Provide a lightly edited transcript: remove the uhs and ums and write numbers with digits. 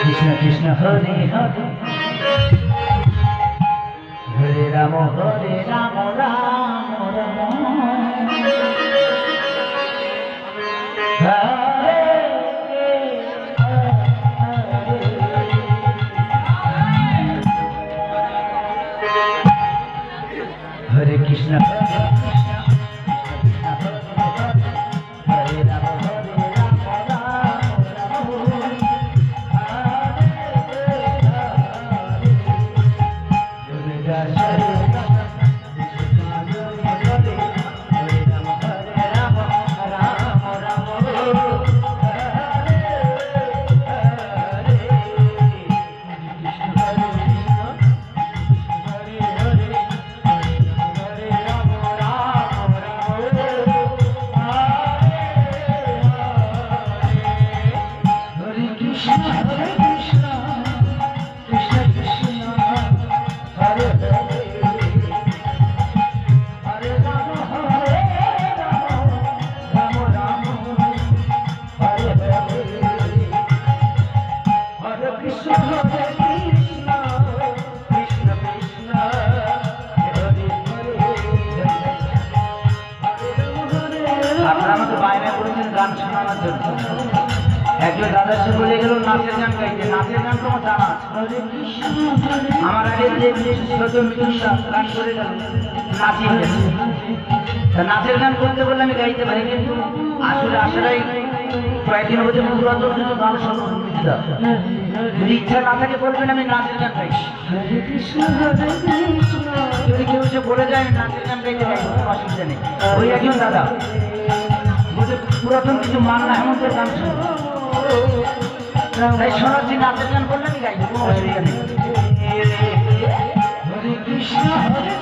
কৃষ্ণ কৃষ্ণ হরে হরে হরে রাম রাম রাম हरे कृष्ण গান শোনানোর জন্য একজন দাদা সে বলে গেল নাচের গান গাইতে। নাচের গান তোমার জানা আমার আগে যে গান করে গেল নাচিয়ে গেছে। নাচের গান করতে বললে আমি গাইতে পারি, কিন্তু আসলে আসলেই কয়েকদিন হচ্ছে পুরাতন কিছু গান শোনো যদি ইচ্ছা না থাকে বলবেন আমি নাচের গান গাই। যদি কেউ সে বলে যায় আমি নাচের গান গাইতে পারি অসুবিধা নেই। ওই একজন দাদা পুরাতন কিছু মান্না হেমন্তের গান শুনবো, তাই শোনাচ্ছি নাচের গান করলে আমি গাইবো, কোনো অসুবিধা নেই। হরে কৃষ্ণ হরে